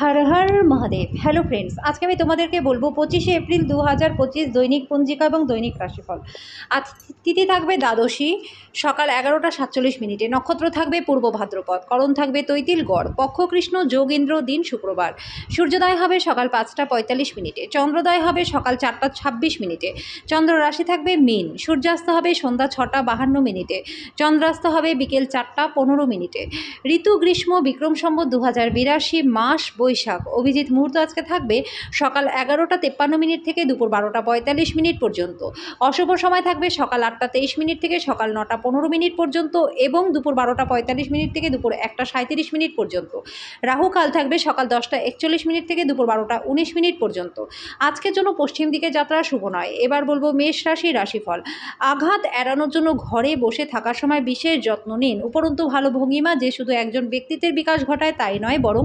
Har Har Mahadev. Hello friends, আজকে আমি তোমাদেরকে বলবো 25শে এপ্রিল 2025 দৈনিক পঞ্জিকা এবং দৈনিক রাশিফল। আজ তিথি থাকবে দ্বাদশী, সকাল 11টা 47 মিনিটে। নক্ষত্র থাকবে পূর্ব ভাদ্রপদ, করণ থাকবে তৈতিল গড়, পক্ষ কৃষ্ণ, যোগ ইন্দ্র, দিন শুক্রবার। সূর্যোদয় হবে সকাল 5টা 45 মিনিটে, চন্দ্রোদয় হবে সকাল 4টা 26 মিনিটে। চন্দ্র রাশি থাকবে মীন, সূর্যাস্ত হবে সন্ধ্যা 6টা 52 মিনিটে, চন্দ্রাস্ত হবে বিকেল 4টা 15 মিনিটে। ঋতু গ্রীষ্ম, বিক্রম সম্বত 2082, মাস বৈশাখ। অভিজিৎ মুহূর্ত আজকে থাকবে সকাল 11টা 53 মিনিট থেকে দুপুর 12টা 45 মিনিট পর্যন্ত। অশুভ সময় থাকবে সকাল 8টা 23 মিনিট থেকে সকাল 9টা 15 মিনিট পর্যন্ত এবং দুপুর 12টা 45 মিনিট থেকে দুপুর 1টা 37 মিনিট পর্যন্ত। রাহু কাল থাকবে সকাল 10টা 41 মিনিট থেকে দুপুর 12টা 19 মিনিট পর্যন্ত। আজকের জন্য পশ্চিম দিকে যাত্রা শুভ নয়। এবার বলবো মেষ রাশির রাশিফল। আঘাত এড়ানোর জন্য ঘরে বসে থাকার সময় বিশেষ যত্ন নিন। উপরন্তু ভালো ভঙ্গিমা যে শুধু একজন ব্যক্তিত্বের বিকাশ ঘটায় তাই নয়, বরং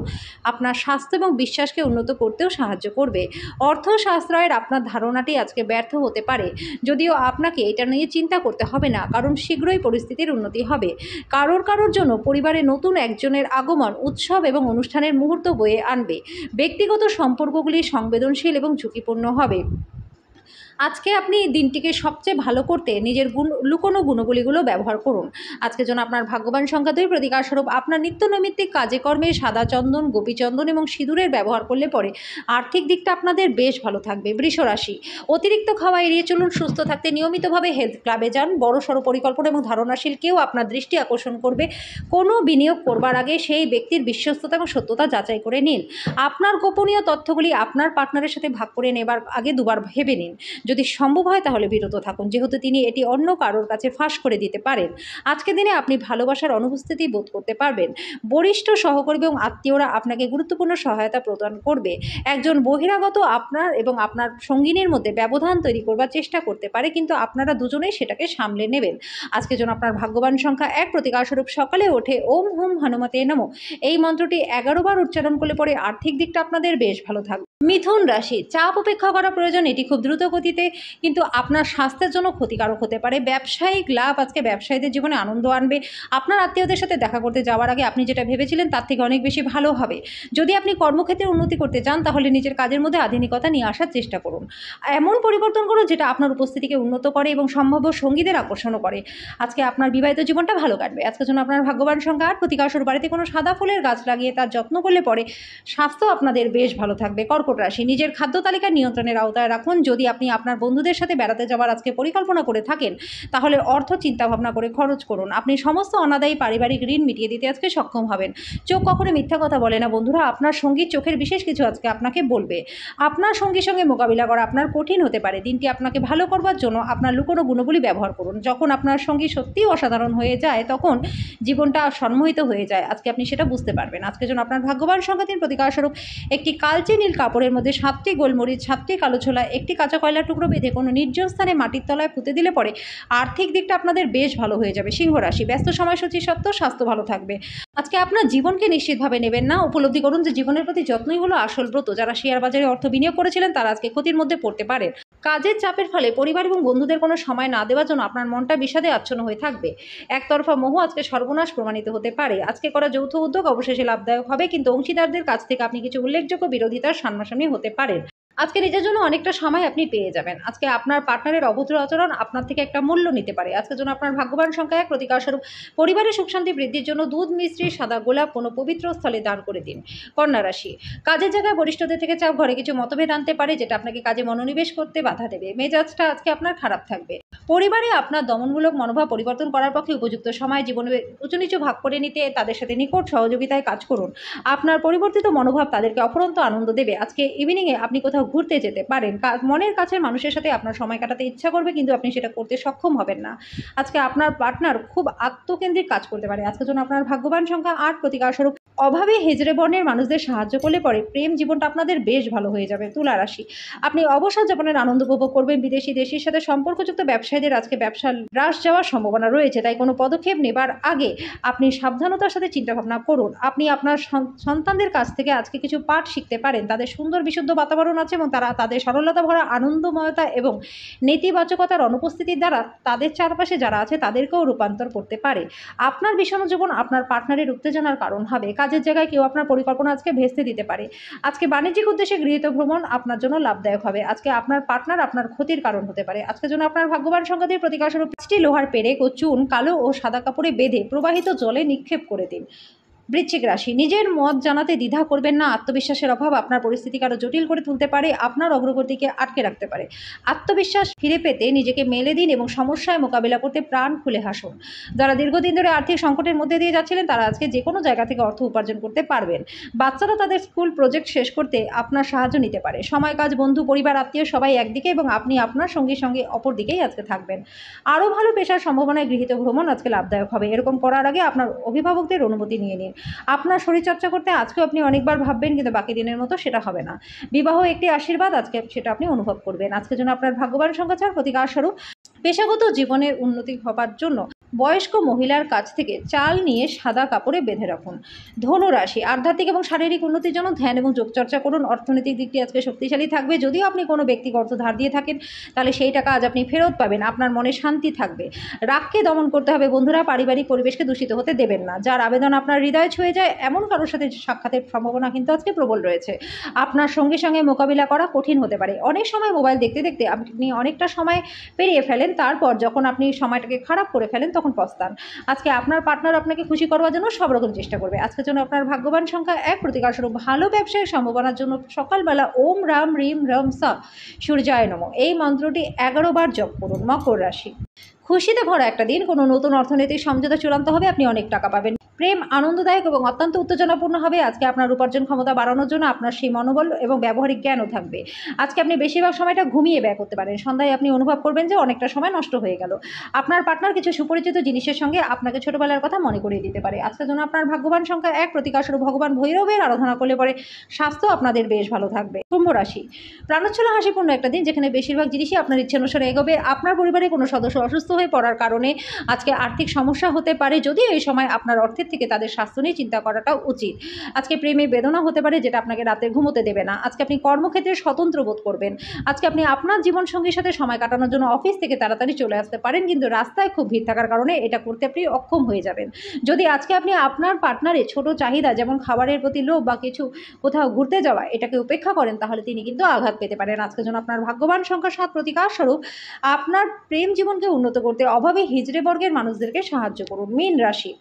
আপনার স্বাস্থ্য এবং বিশ্বাসকে উন্নত করতেও সাহায্য করবে। অর্থ সাশ্রয়ের আপনার ধারণাটি আজকে ব্যর্থ হতে পারে, যদিও আপনাকে এটা নিয়ে চিন্তা করতে হবে না, কারণ শীঘ্রই পরিস্থিতির উন্নতি হবে। কারোর জন্য পরিবারে নতুন একজনের আগমন উৎসব এবং অনুষ্ঠানের মুহূর্ত বয়ে আনবে। ব্যক্তিগত সম্পর্কগুলি সংবেদনশীল এবং ঝুঁকিপূর্ণ হবে। আজকে আপনি দিনটিকে সবচেয়ে ভালো করতে নিজের লুকোনো গুণগুলিগুলো ব্যবহার করুন। আজকের জন্য আপনার ভাগ্যবান সংখ্যা 2। প্রতিকারস্বরূপ আপনার নিত্যনৈমিত্তিক কাজে কর্মে সাদা চন্দন, গোপীচন্দন এবং সিঁদুরের ব্যবহার করলে পরে আর্থিক দিকটা আপনাদের বেশ ভালো থাকবে। বৃষ রাশি, অতিরিক্ত খাওয়া এড়িয়ে চলুন। সুস্থ থাকতে নিয়মিতভাবে হেলথ ক্লাবে যান। বড়সড় পরিকল্পনা এবং ধারণাশীল কেউ আপনার দৃষ্টি আকর্ষণ করবে। কোনো বিনিয়োগ করবার আগে সেই ব্যক্তির বিশ্বস্ততা এবং সত্যতা যাচাই করে নিন। আপনার গোপনীয় তথ্যগুলি আপনার পার্টনারের সাথে ভাগ করে নেবার আগে দুবার ভেবে নিন। যদি সম্ভব হয় তাহলে বিরত থাকুন, যেহেতু তিনি এটি অন্য কারোর কাছে ফাঁস করে দিতে পারেন। আজকের দিনে আপনি ভালোবাসার অনুপস্থিতি বোধ করতে পারবেন। বরিষ্ঠ সহকর্মী এবং আত্মীয়রা আপনাকে গুরুত্বপূর্ণ সহায়তা প্রদান করবে। একজন বহিরাগত আপনার এবং আপনার সঙ্গিনীর মধ্যে ব্যবধান তৈরি করবার চেষ্টা করতে পারে, কিন্তু আপনারা দুজনেই সেটাকে সামলে নেবেন। আজকের জন্য আপনার ভাগ্যবান সংখ্যা 1। প্রতিকারস্বরূপ সকালে ওঠে ওম হুম হনুমতে নমঃ এই মন্ত্রটি 11 বার উচ্চারণ করলে পরে আর্থিক দিকটা আপনাদের বেশ ভালো থাকবে। মিথুন রাশি, চাপ উপেক্ষা করা প্রয়োজন। এটি খুব দ্রুত গতিতে কিন্তু আপনার স্বাস্থ্যের জন্য ক্ষতিকারক হতে পারে। ব্যবসায়িক লাভ আজকে ব্যবসায়ীদের জীবনে আনন্দ আনবে। আপনার আত্মীয়দের সাথে দেখা করতে যাওয়ার আগে আপনি যেটা ভেবেছিলেন তার থেকে অনেক বেশি ভালো হবে। যদি আপনি কর্মক্ষেত্রে উন্নতি করতে চান তাহলে নিজের কাজের মধ্যে আধুনিকতা নিয়ে আসার চেষ্টা করুন। এমন পরিবর্তন করুন যেটা আপনার উপস্থিতিকে উন্নত করে এবং সম্ভাব্য সঙ্গীদের আকর্ষণও করে। আজকে আপনার বিবাহিত জীবনটা ভালো কাটবে। আজকের জন্য আপনার ভাগ্যবান সংখ্যা 8। প্রতিকারস্বরূপ বাড়িতে কোনো সাদা ফুলের গাছ লাগিয়ে তার যত্ন করলে পরে স্বাস্থ্য আপনাদের বেশ ভালো থাকবে। কর্কট রাশি, নিজের খাদ্য তালিকা নিয়ন্ত্রণের আওতায় রাখুন। যদি আপনি আপনার বন্ধুদের সাথে বেড়াতে যাওয়ার আজকে পরিকল্পনা করে থাকেন তাহলে অর্থ চিন্তাভাবনা করে খরচ করুন। আপনি সমস্ত অনাদায়ী পারিবারিক ঋণ মিটিয়ে দিতে আজকে সক্ষম হবেন। চোখ কখনো মিথ্যা কথা বলে না বন্ধুরা। আপনার সঙ্গী চোখের বিশেষ কিছু আজকে আপনাকে বলবে। আপনার সঙ্গীর সঙ্গে মোকাবিলা করা আপনার কঠিন হতে পারে। দিনটি আপনাকে ভালো করবার জন্য আপনার লুকোনো গুণগুলি ব্যবহার করুন। যখন আপনার সঙ্গী সত্যিই অসাধারণ হয়ে যায় তখন জীবনটা সম্মোহিত হয়ে যায়। আজকে আপনি সেটা বুঝতে পারবেন। আজকের জন্য আপনার ভাগ্যবান সংখ্যা 3। প্রতিকারস্বরূপ একটি কালচে নীল কাপড়ের মধ্যে 7টি গোলমরিচ, 7টি কালো ছোলা, একটি কাঁচা কয়লার টুকরো বেঁধে কোনো নির্জন স্থানে মাটির তলায় পুঁতে দিলে পরে আর্থিক দিকটা আপনাদের বেশ ভালো হয়ে যাবে। সিংহ রাশি, ব্যস্ত সময়সূচি সত্ত্বেও স্বাস্থ্য ভালো থাকবে। আজকে আপনার জীবনকে নিশ্চিতভাবে নেবেন না। উপলব্ধি করুন যে জীবনের প্রতি যত্নই হলো আসল ব্রত। যারা শেয়ার বাজারে অর্থ বিনিয়োগ করেছিলেন তারা আজকে ক্ষতির মধ্যে পড়তে পারেন। কাজের চাপের ফলে পরিবার এবং বন্ধুদের কোনো সময় না দেওয়ার জন্য আপনার মনটা বিষাদে আচ্ছন্ন হয়ে থাকবে। একতরফা মোহ আজকে সর্বনাশ প্রমাণিত হতে পারে। আজকে করা যৌথ উদ্যোগ অবশেষে লাভদায়ক হবে, কিন্তু অংশীদারদের কাছ থেকে আপনি কিছু উল্লেখযোগ্য বিরোধিতার সামনাসামনি হতে পারেন। আজকে নিজের জন্য অনেকটা সময় আপনি পেয়ে যাবেন। আজকে আপনার পার্টনারের অভদ্র আচরণ আপনার থেকে একটা মূল্য নিতে পারে। আজকের জন্য আপনার ভাগ্যবান সংখ্যা 1। প্রতিকারস্বরূপ পরিবারের সুখ শান্তি বৃদ্ধির জন্য দুধ মিশ্রি, সাদা গোলাপ কোনো পবিত্র স্থলে দান করে দিন। কন্যা রাশি, কাজের জায়গায় বরিষ্ঠদের থেকে চাপ ঘরে কিছু মতভেদ আনতে পারে, যেটা আপনাকে কাজে মনোনিবেশ করতে বাধা দেবে। মেজাজটা আজকে আপনার খারাপ থাকবে। পরিবারে আপনার দমনমূলক মনোভাব পরিবর্তন করার পক্ষে উপযুক্ত সময় জীবনে উঁচু নিচু ভাগ করে নিতে তাদের সাথে নিকট সহযোগিতায় কাজ করুন। আপনার পরিবর্তিত মনোভাব তাদেরকে অফুরন্ত আনন্দ দেবে। আজকে ইভিনিংয়ে আপনি কোথাও ঘুরতে যেতে পারেন। মনের কাছের মানুষের সাথে আপনার সময় কাটাতে ইচ্ছা করবে, কিন্তু আপনি সেটা করতে সক্ষম হবেন না। আজকে আপনার পার্টনার খুব আত্মকেন্দ্রিক কাজ করতে পারে। আজকের জন্য আপনার ভাগ্যবান সংখ্যা 8। প্রতিকারস্বরূপ অভাবে হেজড়ে বর্ণের মানুষদের সাহায্য করলে পরে প্রেম জীবনটা আপনাদের বেশ ভালো হয়ে যাবে। তুলা রাশি, আপনি অবসর যাপনের আনন্দ উপভোগ করবেন। বিদেশি দেশের সাথে সম্পর্কযুক্ত ব্যবসায়ীদের আজকে ব্যবসা হ্রাস যাওয়ার সম্ভাবনা রয়েছে, তাই কোনো পদক্ষেপ নেবার আগে আপনি সাবধানতার সাথে চিন্তাভাবনা করুন। আপনি আপনার সন্তানদের কাছ থেকে আজকে কিছু পাঠ শিখতে পারেন। তাদের সুন্দর বিশুদ্ধ বাতাবরণ আছে এবং তারা তাদের সরলতা ভরা আনন্দময়তা এবং নেতিবাচকতার অনুপস্থিতির দ্বারা তাদের চারপাশে যারা আছে তাদেরকেও রূপান্তর করতে পারে। আপনার বিষণ্ণ জীবন আপনার পার্টনারের উত্তেজনার কারণ হবে। কাজের জায়গায় কেউ আপনার পরিকল্পনা আজকে ভেস্তে দিতে পারে। আজকে বাণিজ্যিক উদ্দেশ্যে গৃহীত ভ্রমণ আপনার জন্য লাভদায়ক হবে। আজকে আপনার পার্টনার আপনার ক্ষতির কারণ হতে পারে। আজকের জন্য আপনার ভাগ্যবান সংখ্যা দিয়ে প্রতিকারস্বরূপ 5টি লোহার পেরেক ও চুন কালো ও সাদা কাপড়ে বেঁধে প্রবাহিত জলে নিক্ষেপ করে দিন। বৃশ্চিক রাশি, নিজের মত জানাতে দ্বিধা করবেন না। আত্মবিশ্বাসের অভাব আপনার পরিস্থিতিকে আরও জটিল করে তুলতে পারে, আপনার অগ্রগতিকে আটকে রাখতে পারে। আত্মবিশ্বাস ফিরে পেতে নিজেকে মেলে দিন এবং সমস্যায় মোকাবিলা করতে প্রাণ খুলে হাসুন। যারা দীর্ঘদিন ধরে আর্থিক সংকটের মধ্যে দিয়ে যাচ্ছিলেন তারা আজকে যে কোনো জায়গা থেকে অর্থ উপার্জন করতে পারবেন। বাচ্চারা তাদের স্কুল প্রজেক্ট শেষ করতে আপনার সাহায্য নিতে পারে। সময়, কাজ, বন্ধু, পরিবার, আত্মীয় সবাই একদিকে এবং আপনি আপনার সঙ্গীর সঙ্গে অপর দিকেই আজকে থাকবেন। আরও ভালো পেশার সম্ভাবনায় গৃহীত ভ্রমণ আজকে লাভদায়ক হবে। এরকম করার আগে আপনার অভিভাবকদের অনুমতি নিয়ে নিন। আপনার শরীরচর্চা করতে আজকেও আপনি অনেকবার ভাববেন, কিন্তু বাকি দিনের মতো সেটা হবে না। বিবাহ একটি আশীর্বাদ, আজকে সেটা আপনি অনুভব করবেন। আজকের জন্য আপনার ভাগ্যবান সংখ্যা 4, প্রতিকারস্বরূপ পেশাগত জীবনের উন্নতি হবার জন্য বয়স্ক মহিলার কাছ থেকে চাল নিয়ে সাদা কাপড়ে বেঁধে রাখুন। ধনু রাশি, আধ্যাত্মিক এবং শারীরিক উন্নতির জন্য ধ্যান এবং যোগচর্চা করুন। অর্থনৈতিক দিকটি আজকে শক্তিশালী থাকবে। যদিও আপনি কোনো ব্যক্তিকে অর্থ ধার দিয়ে থাকেন তাহলে সেই টাকা আজ আপনি ফেরত পাবেন। আপনার মনে শান্তি থাকবে। রাগকে দমন করতে হবে বন্ধুরা। পারিবারিক পরিবেশকে দূষিত হতে দেবেন না। যার আবেদন আপনার হৃদয়ে ছুঁয়ে যায় এমন কারোর সাথে সাক্ষাতের সম্ভাবনা কিন্তু আজকে প্রবল রয়েছে। আপনার সঙ্গে সঙ্গে মোকাবিলা করা কঠিন হতে পারে। অনেক সময় মোবাইল দেখতে দেখতে আপনি অনেকটা সময় পেরিয়ে ফেলেন, তারপর যখন আপনি সময়টাকে খারাপ করে ফেলেন তখন পস্তান। আজকে আপনার পার্টনার আপনাকে খুশি করবার জন্য সব রকম চেষ্টা করবে। আজকের জন্য আপনার ভাগ্যবান সংখ্যা 1, প্রতিকারস্বরূপ ভালো ব্যবসায়িক সম্ভাবনার জন্য সকালবেলা ওম রাম রিম রম সা সূর্যায় নমঃ এই মন্ত্রটি 11 বার জপ করুন। মকর রাশি, খুশিতে ভরা একটা দিন। কোনো নতুন অর্থনৈতিক সমঝোতা চূড়ান্ত হবে। আপনি অনেক টাকা পাবেন। প্রেম আনন্দদায়ক এবং অত্যন্ত উত্তেজনাপূর্ণ হবে। আজকে আপনার উপার্জন ক্ষমতা বাড়ানোর জন্য আপনার সেই মনোবল এবং ব্যবহারিক জ্ঞানও থাকবে। আজকে আপনি বেশিরভাগ সময়টা ঘুমিয়ে ব্যয় করতে পারেন। সন্ধ্যায় আপনি অনুভব করবেন যে অনেকটা সময় নষ্ট হয়ে গেল। আপনার পার্টনার কিছু সুপরিচিত জিনিসের সঙ্গে আপনাকে ছোটবেলার কথা মনে করিয়ে দিতে পারে। আজকের জন্য আপনার ভাগ্যবান সংখ্যা 1, প্রতিকারস্বরূপ ভগবান ভৈরবের আরাধনা করলে পরে স্বাস্থ্য আপনাদের বেশ ভালো থাকবে। কুম্ভ রাশি, প্রাণোচ্ছল হাসিপূর্ণ একটা দিন যেখানে বেশিরভাগ জিনিসই আপনার ইচ্ছে অনুসারে এগোবে। আপনার পরিবারে কোনো সদস্য অসুস্থ হয়ে পড়ার কারণে আজকে আর্থিক সমস্যা হতে পারে, যদিও এই সময় আপনার অর্থের থেকে তাদের স্বাস্থ্য নিয়ে চিন্তা করাটা উচিত। আজকে প্রেমে বেদনা হতে পারে যেটা আপনাকে রাতে ঘুমোতে দেবে না। আজকে আপনি কর্মক্ষেত্রে স্বতন্ত্র বোধ করবেন। আজকে আপনি আপনার জীবনসঙ্গীর সাথে সময় কাটানোর জন্য অফিস থেকে তাড়াতাড়ি চলে আসতে পারেন, কিন্তু রাস্তায় খুব ভিড় থাকার কারণে এটা করতে আপনি অক্ষম হয়ে যাবেন। যদি আজকে আপনি আপনার পার্টনারের ছোট চাহিদা যেমন খাবারের প্রতি লোভ বা কিছু কোথাও ঘুরতে যাওয়া এটাকে উপেক্ষা করেন তাহলে তিনি কিন্তু আঘাত পেতে পারেন। আজকের জন্য আপনার ভাগ্যবান সংখ্যা 7, প্রতিকারস্বরূপ আপনার প্রেম জীবনকে উন্নত করতে অভাবে হিজড়ে বর্গের মানুষদেরকে সাহায্য করুন। মীন রাশি,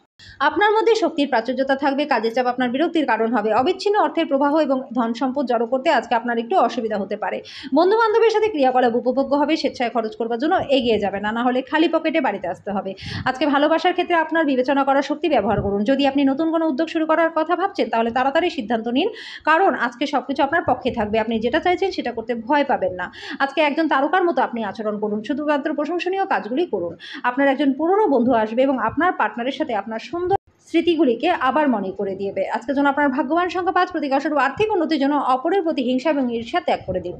আপনার মধ্যে শক্তির প্রাচুর্যতা থাকবে। কাজের চাপ আপনার বিরক্তির কারণ হবে। অবিচ্ছিন্ন অর্থের প্রবাহ এবং ধন সম্পদ জড়ো করতে আজকে আপনার একটু অসুবিধা হতে পারে। বন্ধু বান্ধবের সাথে ক্রিয়াকলাপ উপভোগ্য হবে। স্বেচ্ছায় খরচ করবার জন্য এগিয়ে যাবে না হলে খালি পকেটে বাড়িতে আসতে হবে। আজকে ভালোবাসার ক্ষেত্রে আপনার বিবেচনা করার শক্তি ব্যবহার করুন। যদি আপনি নতুন কোনো উদ্যোগ শুরু করার কথা ভাবছেন তাহলে তাড়াতাড়ি সিদ্ধান্ত নিন, কারণ আজকে সবকিছু আপনার পক্ষে থাকবে। আপনি যেটা চাইছেন সেটা করতে ভয় পাবেন না। আজকে একজন তারকার মতো আপনি আচরণ করুন। শুধুমাত্র প্রশংসনীয় কাজগুলি করুন। আপনার একজন পুরনো বন্ধু আসবে এবং আপনার পার্টনারের সাথে আপনার সুন্দর স্মৃতিগুলিকে আবার মনে করে দিবে। আজকের জন্য আপনার ভাগ্যবান সংখ্যা 5, প্রতিকারস্বরূপ আর্থিক উন্নতির জন্য অপরের প্রতি হিংসা এবং ঈর্ষা ত্যাগ করে দিন।